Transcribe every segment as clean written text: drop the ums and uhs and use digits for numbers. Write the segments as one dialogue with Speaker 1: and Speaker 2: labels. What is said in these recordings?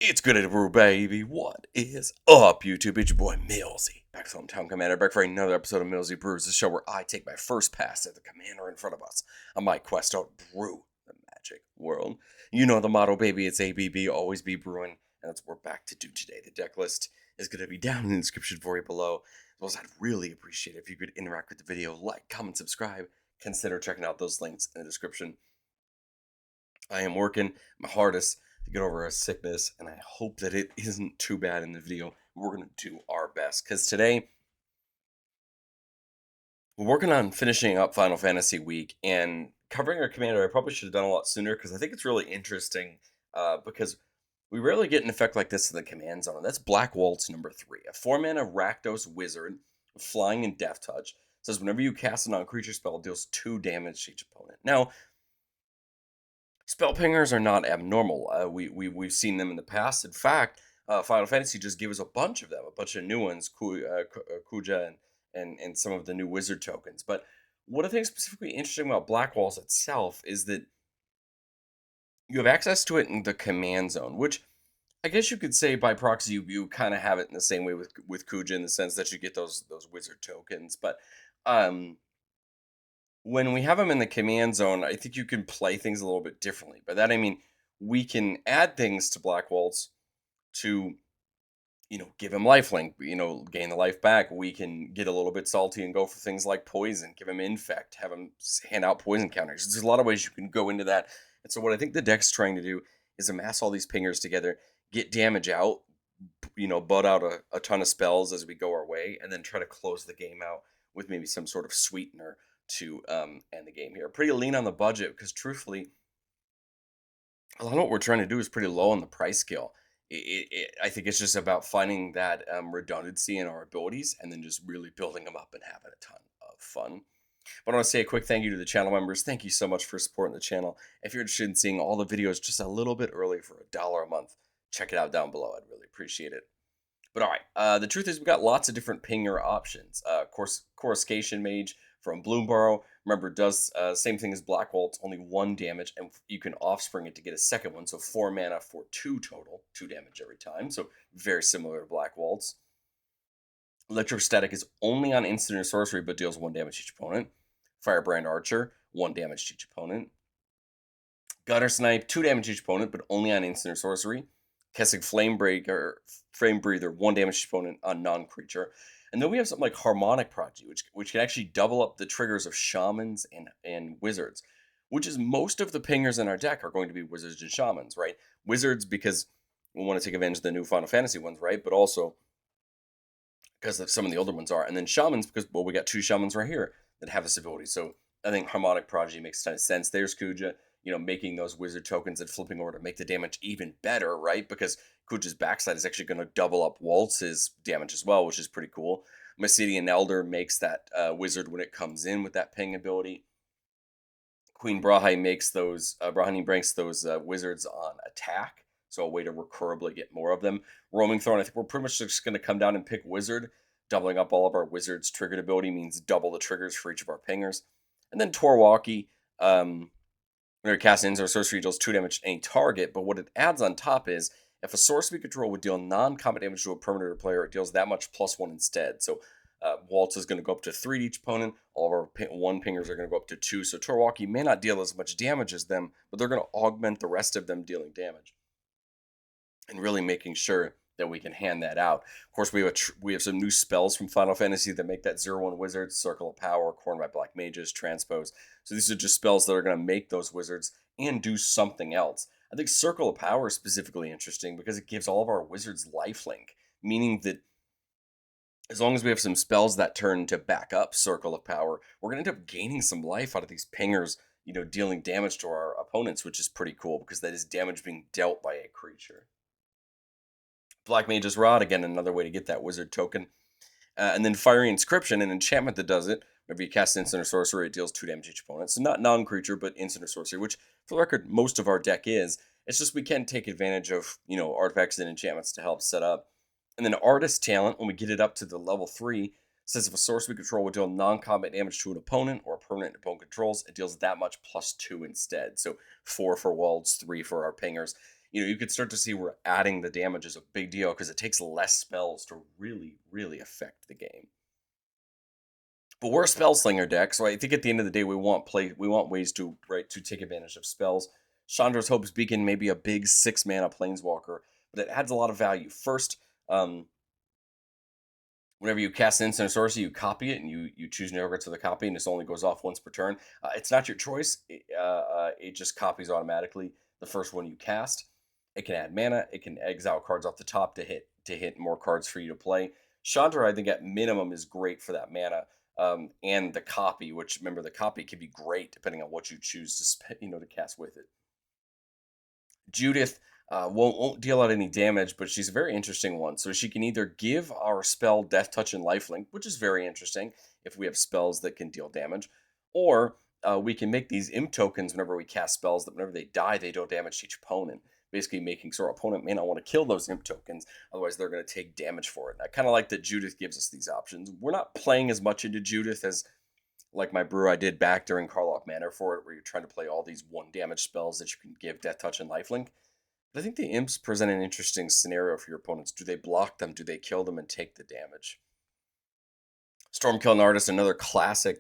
Speaker 1: It's good to brew, baby. What is up, YouTube? It's your boy Millsy. Back to Hometown Commander, back for another episode of Millsy Brews, the show where I take my first pass at the commander in front of us on my quest to brew the magic world. You know the motto, baby. It's ABB, always be brewing, and that's what we're back to do today. The deck list is going to be down in the description for you below. As well as I'd really appreciate it if you could interact with the video, like, comment, subscribe. Consider checking out those links in the description. I am working my hardest to get over a sickness, and I hope that it isn't too bad in the video. We're going to do our best because today we're working on finishing up Final Fantasy Week and covering our commander. I probably should have done a lot sooner because I think it's really interesting because we rarely get an effect like this in the command zone. And that's Black Waltz number 3, a 4-mana Rakdos wizard, flying and death touch. It says whenever you cast a non-creature spell, it deals 2 damage to each opponent. Now, spell pingers are not abnormal. We've seen them in the past. In fact, Final Fantasy just gave us a bunch of them, a bunch of new ones, Kuja and some of the new wizard tokens. But what I think is specifically interesting about Black Waltz itself is that you have access to it in the command zone, which I guess you could say by proxy you kind of have it in the same way with Kuja in the sense that you get those wizard tokens. But um, when we have them in the command zone, I think you can play things a little bit differently. By that I mean we can add things to Black Waltz to, give him lifelink, gain the life back. We can get a little bit salty and go for things like poison, give him infect, have him hand out poison counters. There's a lot of ways you can go into that. And so what I think the deck's trying to do is amass all these pingers together, get damage out, butt out a ton of spells as we go our way, and then try to close the game out with maybe some sort of sweetener to end the game here. Pretty lean on the budget because truthfully, a lot of what we're trying to do is pretty low on the price scale. I think it's just about finding that redundancy in our abilities and then just really building them up and having a ton of fun. But I want to say a quick thank you to the channel members. Thank you so much for supporting the channel. If you're interested in seeing all the videos just a little bit early for $1 a month, check it out down below. I'd really appreciate it. But all right, the truth is we've got lots of different pinger options. Coruscation Mage from Bloomborough, remember, does same thing as Black Waltz, only 1 damage, and you can offspring it to get a second one, so 4 mana for 2 total, 2 damage every time, so very similar to Black Waltz. Electrostatic is only on instant or sorcery, but deals 1 damage to each opponent. Firebrand Archer, 1 damage to each opponent. Gutter Snipe, 2 damage to each opponent, but only on instant or sorcery. Kessig Flame Breather, 1 damage to opponent on non-creature. And then we have something like Harmonic Prodigy, which can actually double up the triggers of shamans and wizards, which is most of the pingers in our deck are going to be wizards and shamans, right? Wizards because we want to take advantage of the new Final Fantasy ones, right? But also because some of the older ones are. And then shamans because, well, we got 2 shamans right here that have this ability. So I think Harmonic Prodigy makes a ton of sense. There's Kuja, making those wizard tokens and flipping over to make the damage even better, right? Because Kuja's backside is actually going to double up Waltz's damage as well, which is pretty cool. Mycelian Elder makes that wizard when it comes in with that ping ability. Queen Brahai makes those, Brahani breaks those wizards on attack, so a way to recurribly get more of them. Roaming Throne, I think we're pretty much just going to come down and pick wizard. Doubling up all of our wizards' triggered ability means double the triggers for each of our pingers. And then Torwalkie, when it casts instant sorcery, deals 2 damage to any target, but what it adds on top is if a sorcery control would deal non-combat damage to a permanent or player, it deals that much +1 instead. So Waltz is going to go up to 3 to each opponent. All of our 1 pingers are going to go up to 2. So Torwalkie may not deal as much damage as them, but they're going to augment the rest of them dealing damage. And really making sure that we can hand that out. Of course, we have some new spells from Final Fantasy that make that 0/1 wizards, Circle of Power, Cornered by Black Mages, Transpose. So these are just spells that are going to make those wizards and do something else. I think Circle of Power is specifically interesting because it gives all of our wizards lifelink, meaning that as long as we have some spells that turn to back up Circle of Power, we're going to end up gaining some life out of these pingers, dealing damage to our opponents, which is pretty cool because that is damage being dealt by a creature. Black Mage's Rod, again, another way to get that wizard token. And then Fiery Inscription, an enchantment that does it. Whenever you cast instant or sorcery, it deals 2 damage to each opponent. So not non-creature, but instant or sorcery, which, for the record, most of our deck is. It's just we can take advantage of, artifacts and enchantments to help set up. And then Artist Talent, when we get it up to the level 3, says if a sorcery control would deal non-combat damage to an opponent or a permanent opponent controls, it deals that much +2 instead. So 4 for Waltz, 3 for our pingers. You could start to see where adding the damage is a big deal because it takes less spells to really, really affect the game. But we're a spell slinger deck, so I think at the end of the day, we want ways to take advantage of spells. Chandra's Hope's Beacon may be a big 6 mana planeswalker, but it adds a lot of value. First, um, whenever you cast an instant or sorcery, you copy it and you choose no regrets of the copy, and this only goes off once per turn. It's not your choice. It just copies automatically the first one you cast. It can add mana. It can exile cards off the top to hit more cards for you to play. Chandra, I think at minimum is great for that mana. And the copy, which remember the copy can be great depending on what you choose to to cast with it. Judith won't deal out any damage, but she's a very interesting one. So she can either give our spell Death Touch and Lifelink, which is very interesting if we have spells that can deal damage, or we can make these imp tokens whenever we cast spells that whenever they die, they deal damage to each opponent. Basically, making so our opponent may not want to kill those imp tokens, otherwise they're going to take damage for it. And I kind of like that Judith gives us these options. We're not playing as much into Judith as like my brew I did back during Karlach Manor for it, where you're trying to play all these 1 damage spells that you can give Death Touch and Lifelink. But I think the imps present an interesting scenario for your opponents. Do they block them? Do they kill them and take the damage? Stormkill Artist, another classic.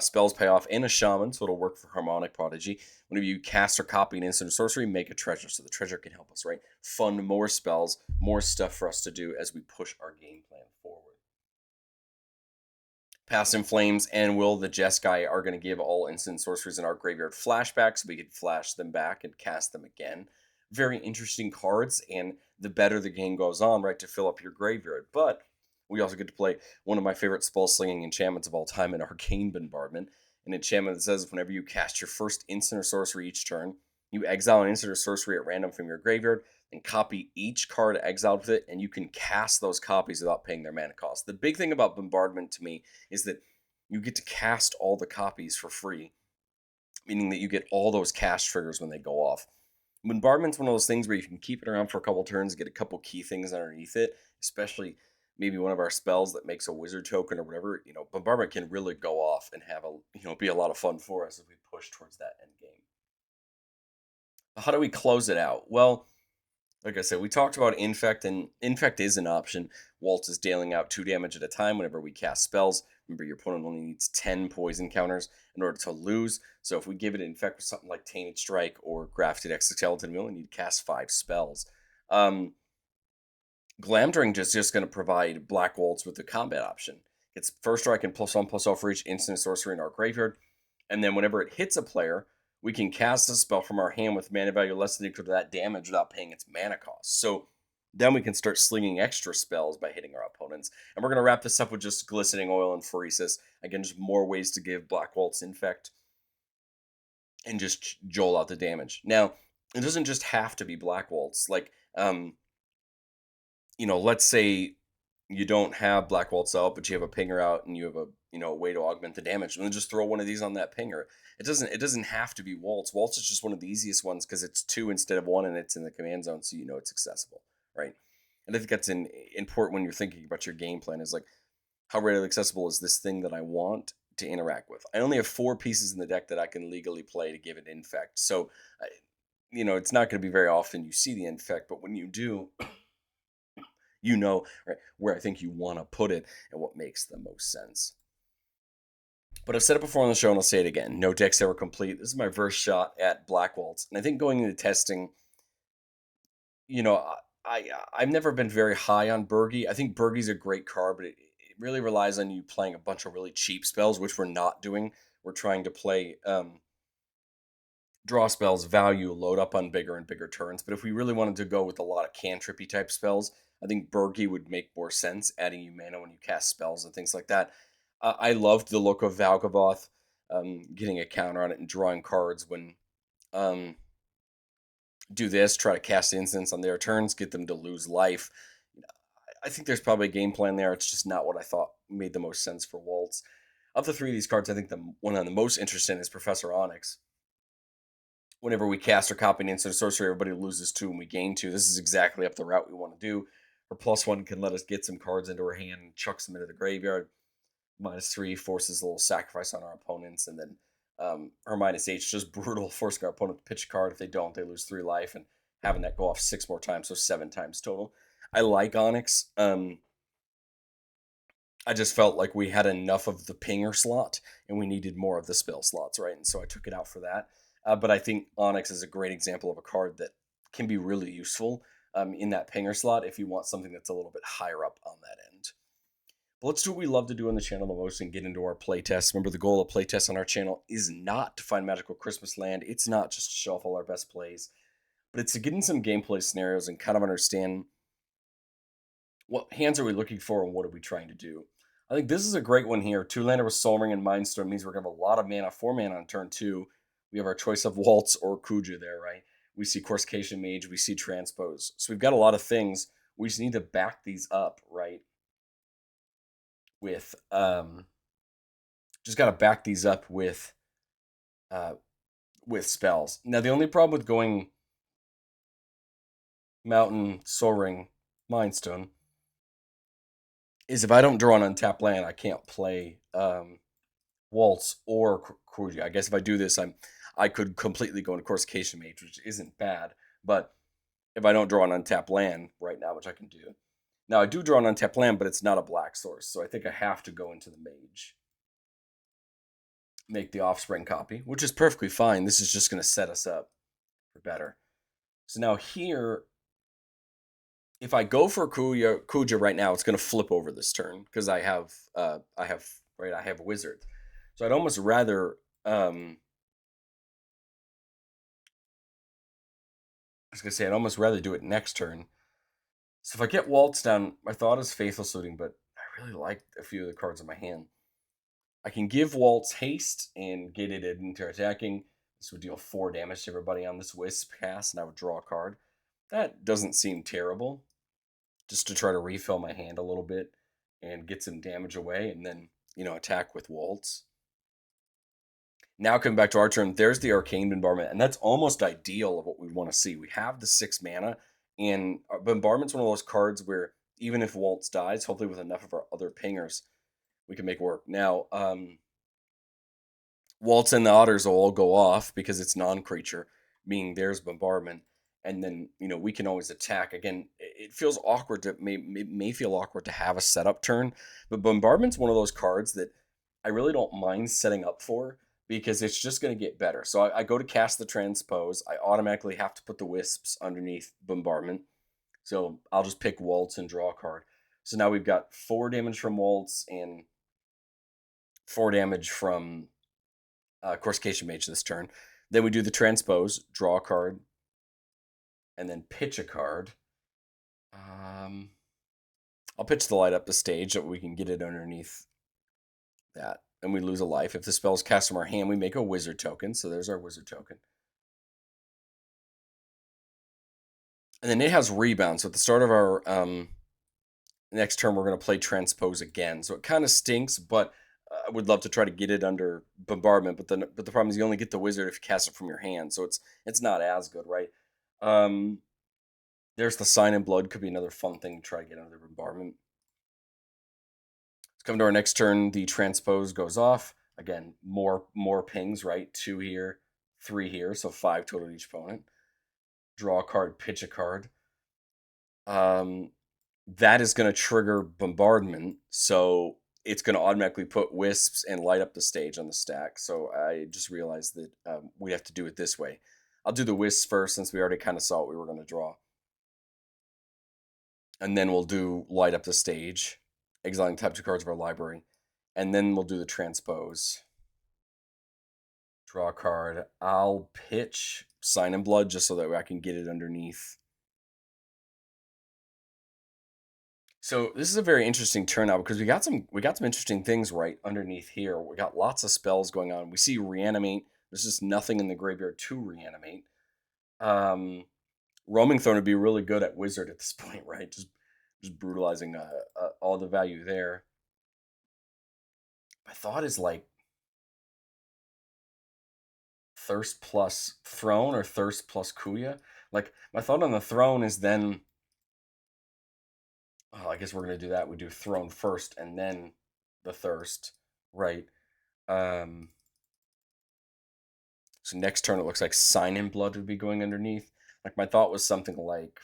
Speaker 1: Spells pay off and a shaman, so it'll work for Harmonic Prodigy. Whenever you cast or copy an instant or sorcery, make a treasure. So the treasure can help us, right? Fund more spells, more stuff for us to do as we push our game plan forward. Past in Flames and Will the Jeskai are going to give all instant sorceries in our graveyard flashbacks, so we can flash them back and cast them again. Very interesting cards, and the better the game goes on, right, to fill up your graveyard. But we also get to play one of my favorite spell slinging enchantments of all time, an Arcane Bombardment. An enchantment that says whenever you cast your first instant or sorcery each turn, you exile an instant or sorcery at random from your graveyard and copy each card exiled with it, and you can cast those copies without paying their mana cost. The big thing about Bombardment to me is that you get to cast all the copies for free, meaning that you get all those cast triggers when they go off. Bombardment's one of those things where you can keep it around for a couple turns, get a couple key things underneath it, especially maybe one of our spells that makes a wizard token or whatever. Bombardment can really go off and have be a lot of fun for us as we push towards that end game. How do we close it out? Well, like I said, we talked about Infect, and Infect is an option. Waltz is dealing out 2 damage at a time whenever we cast spells. Remember, your opponent only needs 10 poison counters in order to lose. So if we give it Infect with something like Tainted Strike or Grafted Exoskeleton, we only need to cast 5 spells. Glamdring is just going to provide Black Waltz with the combat option. It's first strike and +1/+0 for each instant sorcery in our graveyard. And then whenever it hits a player, we can cast a spell from our hand with mana value less than equal to that damage without paying its mana cost. So then we can start slinging extra spells by hitting our opponents. And we're going to wrap this up with just Glistening Oil and Phoresis. Again, just more ways to give Black Waltz Infect and just jolt out the damage. Now, it doesn't just have to be Black Waltz. Like, let's say you don't have Black Waltz out, but you have a pinger out and you have a way to augment the damage. And then just throw one of these on that pinger. It doesn't have to be Waltz. Waltz is just one of the easiest ones because it's 2 instead of 1 and it's in the command zone, so it's accessible, right? And I think that's important when you're thinking about your game plan is like, how readily accessible is this thing that I want to interact with? I only have 4 pieces in the deck that I can legally play to give it Infect. So, it's not going to be very often you see the Infect, but when you do, right, where I think you want to put it and what makes the most sense. But I've said it before on the show and I'll say it again. No deck's ever complete. This is my first shot at Black Waltz. And I think going into testing, I've never been very high on Bergie. I think Bergie's a great card, but it really relies on you playing a bunch of really cheap spells, which we're not doing. We're trying to play draw spells, value, load up on bigger and bigger turns. But if we really wanted to go with a lot of cantrippy type spells, I think Bergie would make more sense, adding you mana when you cast spells and things like that. I loved the look of Valgavoth, getting a counter on it and drawing cards when do this, try to cast instants on their turns, get them to lose life. I think there's probably a game plan there. It's just not what I thought made the most sense for Waltz. Of the 3 of these cards, I think the one I'm the most interested in is Professor Onyx. Whenever we cast or copy an instant sorcery, everybody loses 2 and we gain 2. This is exactly up the route we want to do. Her +1 can let us get some cards into her hand and chucks them into the graveyard. -3 forces a little sacrifice on our opponents, and then her -8 just brutal, forcing our opponent to pitch a card. If they don't, they lose 3 life, and having that go off 6 more times, so 7 times total. I like Onyx. I just felt like we had enough of the pinger slot and we needed more of the spell slots, right? And so I took it out for that. But I think Onyx is a great example of a card that can be really useful in that pinger slot if you want something that's a little bit higher up on that end. But let's do what we love to do on the channel the most and get into our playtests. Remember, the goal of playtests on our channel is not to find magical Christmas land. It's not just to show off all our best plays, but it's to get in some gameplay scenarios and kind of understand what hands are we looking for and what are we trying to do. I think this is a great one here. 2-lander with Soul Ring and Mindstorm means we're going to have a lot of mana, 4 mana on turn 2. We have our choice of Waltz or Kuja there, right? We see Corsication Mage, we see Transpose. So we've got a lot of things. We just need to back these up, right? With just got to back these up with spells. Now the only problem with going Mountain, Soul Ring, Mindstone is if I don't draw an untapped land, I can't play Waltz or Kuja. I guess if I do this, I could completely go into Corsication Mage, which isn't bad. But if I don't draw an untapped land right now, which I can do. Now I do draw an untapped land, but it's not a black source, so I think I have to go into the Mage. Make the Offspring copy, which is perfectly fine. This is just going to set us up for better. So now here, if I go for Kuja right now, it's going to flip over this turn because I have a Wizard. So I'd almost rather I'd almost rather do it next turn. So if I get Waltz down, my thought is Faithful Suiting, but I really like a few of the cards in my hand. I can give Waltz haste and get it into attacking. This would deal 4 damage to everybody on this Wisp cast, and I would draw a card. That doesn't seem terrible. Just to try to refill my hand a little bit and get some damage away, and then, attack with Waltz. Now coming back to our turn, there's the Arcane Bombardment, and that's almost ideal of what we want to see. We have the 6 mana, and Bombardment's one of those cards where even if Waltz dies, hopefully with enough of our other pingers, we can make work. Now, Waltz and the Otters will all go off because it's non-creature, meaning there's Bombardment, and then we can always attack. Again, it feels awkward to may feel awkward to have a setup turn, but Bombardment's one of those cards that I really don't mind setting up for because it's just going to get better. So I go to cast the Transpose. I automatically have to put the Wisps underneath Bombardment. So I'll just pick Waltz and draw a card. So now we've got 4 damage from Waltz and 4 damage from Corsication Mage this turn. Then we do the Transpose, draw a card, and then pitch a card. I'll pitch the Light Up the Stage so we can get it underneath that. And we lose a life. If the spell's cast from our hand, we make a Wizard token. So there's our Wizard token. And then it has Rebound. So at the start of our next turn, we're going to play Transpose again. So it kind of stinks, but I would love to try to get it under Bombardment. But the problem is you only get the Wizard if you cast it from your hand. So it's not as good, right? There's the Sign in Blood. Could be another fun thing to try to get under Bombardment. Let's come to our next turn. The Transpose goes off. Again, more pings, right? 2 here, 3 here, so 5 total to each opponent. Draw a card, pitch a card. That is going to trigger Bombardment, so it's going to automatically put Wisps and Light Up the Stage on the stack. So I just realized that we have to do it this way. I'll do the Wisps first since we already kind of saw what we were going to draw. And then we'll do Light Up the Stage, exiling type 2 cards of our library. And then we'll do the Transpose. Draw a card. I'll pitch Sign in Blood just so that way I can get it underneath. So this is a very interesting turn now because we got some interesting things right underneath here. We got lots of spells going on. We see Reanimate. There's just nothing in the graveyard to reanimate. Roaming Throne would be really good at Wizard at this point, right? Just brutalizing all the value there. My thought is like Thirst plus Throne or Thirst plus Kuya. Like my thought on the Throne is then. Oh, I guess we're gonna do that. We do Throne first and then the Thirst, right? So next turn it looks like Sign in Blood would be going underneath. Like my thought was something like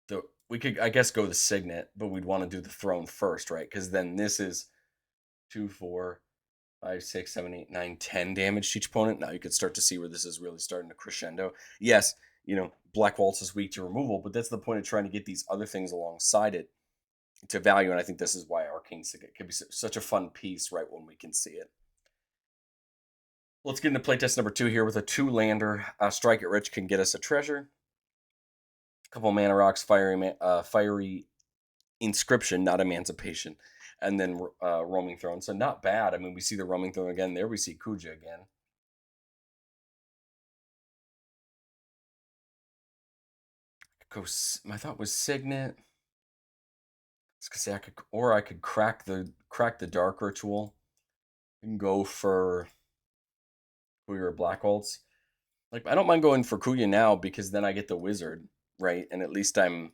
Speaker 1: the we could, I guess, go the signet, but we'd want to do the throne first, right? Because then this is two, four, five, six, seven, eight, nine, 10 damage to each opponent. Now you could start to see where this is really starting to crescendo. Yes, Black Waltz is weak to removal, but that's the point of trying to get these other things alongside it to value. And I think this is why Arcane Signet could be such a fun piece right when we can see it. Let's get into playtest number 2 here with a 2-lander. Strike It Rich can get us a treasure. A couple mana rocks, fiery inscription, not emancipation, and then roaming throne. So not bad. I mean, we see the roaming throne again. There we see Kuja again. My thought was Signet. I could crack the dark ritual and go for Kuya or Black Waltz. Like I don't mind going for Kuya now because then I get the wizard, right? And at least I'm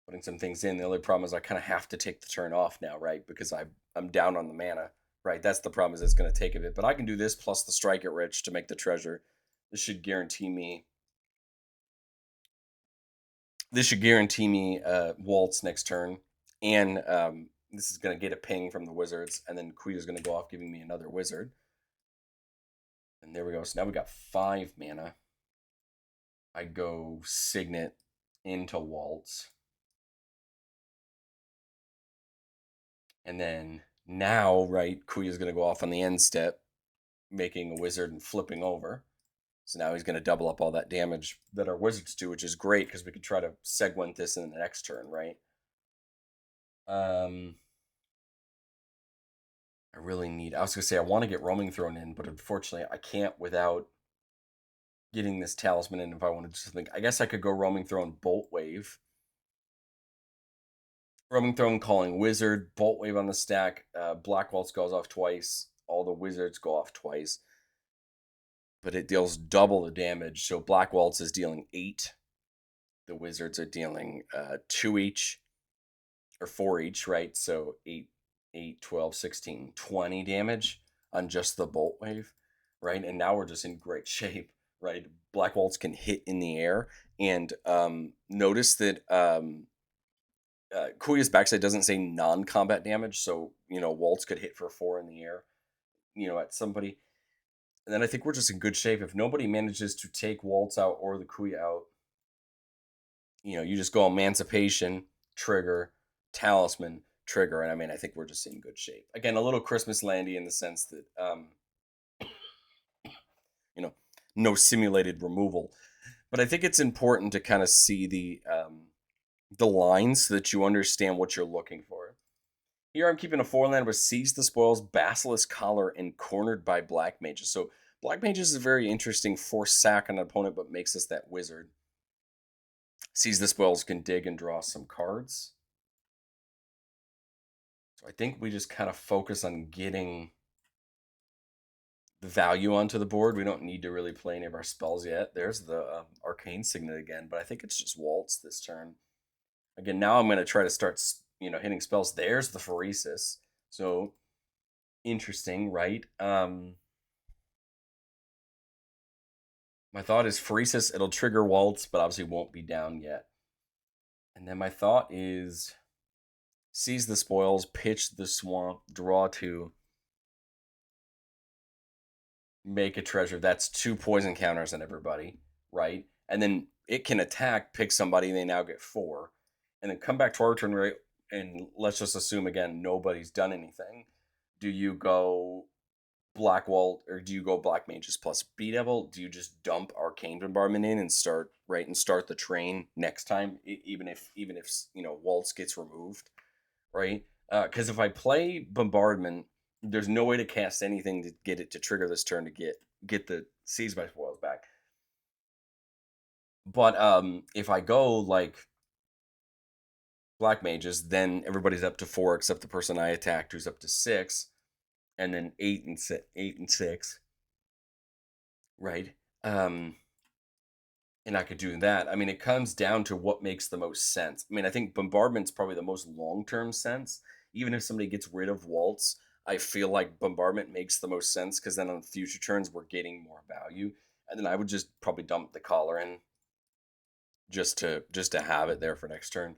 Speaker 1: putting some things in. The only problem is I kind of have to take the turn off now, right? Because I'm down on the mana, right? That's the problem, is it's going to take a bit. But I can do this plus the Strike It Rich to make the treasure. This should guarantee me. Waltz next turn, and this is going to get a ping from the wizards, and then Kuya's going to go off, giving me another wizard. And there we go. So now we got 5 mana. I go Signet into Waltz. And then now, right, Kuya's going to go off on the end step, making a wizard and flipping over. So now he's going to double up all that damage that our wizards do, which is great because we could try to segment this in the next turn, right? I really need. I was going to say I want to get roaming thrown in, but unfortunately I can't without getting this talisman in. If I want to do something, I guess I could go roaming throne, bolt wave. Roaming throne, calling wizard, bolt wave on the stack. Black Waltz goes off twice. All the wizards go off twice, but it deals double the damage. So Black Waltz is dealing 8. The wizards are dealing 2 each, or 4 each, right? So 8, 12, 16, 20 damage on just the bolt wave, right? And now we're just in great shape, right? Black Waltz can hit in the air, and notice that Kuya's backside doesn't say non-combat damage, so Waltz could hit for 4 in the air, at somebody. And then I think we're just in good shape. If nobody manages to take Waltz out or the Kuya out, you just go Emancipation, trigger, Talisman, trigger, and I mean, I think we're just in good shape. Again, a little Christmas landy in the sense that, no simulated removal, but I think it's important to kind of see the lines so that you understand what you're looking for. Here I'm keeping a 4-land with Seize the Spoils, Basilisk Collar, and Cornered by Black Mages. So Black Mages is a very interesting force sack on an opponent, but makes us that wizard. Seize the Spoils can dig and draw some cards. So I think we just kind of focus on getting the value onto the board. We don't need to really play any of our spells yet. There's the Arcane Signet again, but I think it's just Waltz this turn. Again, now I'm going to try to start, hitting spells. There's the Pheresis. So interesting, right? My thought is Pheresis. It'll trigger Waltz, but obviously won't be down yet. And then my thought is Seize the Spoils, pitch the Swamp, draw 2, make a treasure. That's 2 poison counters on everybody, right? And then it can attack, pick somebody, and they now get 4. And then come back to our turn, right? And let's just assume again nobody's done anything. Do you go Black Waltz, or do you go Black Mages plus B-Devil? Do you just dump Arcane Bombardment in and start the train next time, even if Waltz gets removed, right? Because if I play Bombardment, there's no way to cast anything to get it to trigger this turn to get the Seize by Spoils back. But if I go like Black Mages, then everybody's up to 4 except the person I attacked, who's up to 6, and then 8 and 6, right? And I could do that. I mean, it comes down to what makes the most sense. I mean, I think Bombardment's probably the most long-term sense. Even if somebody gets rid of Waltz, I feel like Bombardment makes the most sense because then on future turns we're getting more value. and then I would just probably dump the collar in just to have it there for next turn.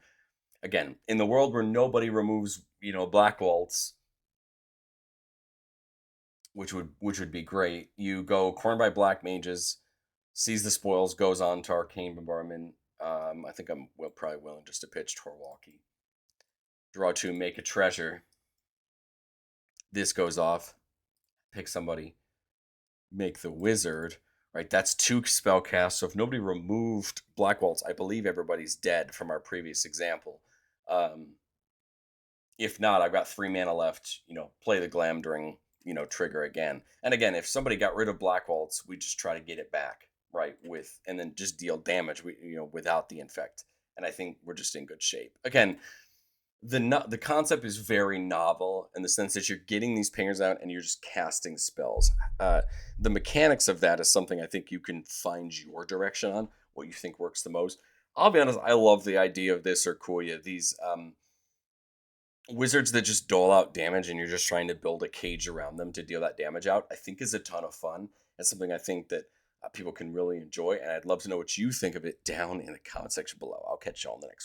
Speaker 1: Again, in the world where nobody removes, Black Waltz, which would be great. You go cornered by black mages, seize the spoils, goes on to arcane bombardment. I think I'm probably willing just to pitch Torwalkie. Draw two, make a treasure. This goes off. Pick somebody. Make the wizard. Right, that's two spell casts. So if nobody removed Black Waltz, I believe everybody's dead from our previous example. Um, if not, I've got 3 mana left. Play the Glamdring. Trigger again. And again, if somebody got rid of Black Waltz, we just try to get it back, right? And then just deal damage. Without the infect. And I think we're just in good shape. Again, the concept is very novel in the sense that you're getting these pingers out and you're just casting spells. The mechanics of that is something I think you can find your direction on, what you think works the most. I'll be honest, I love the idea of this Urkuya. These wizards that just dole out damage and you're just trying to build a cage around them to deal that damage out, I think is a ton of fun. It's something I think that people can really enjoy, and I'd love to know what you think of it down in the comment section below. I'll catch y'all in the next one.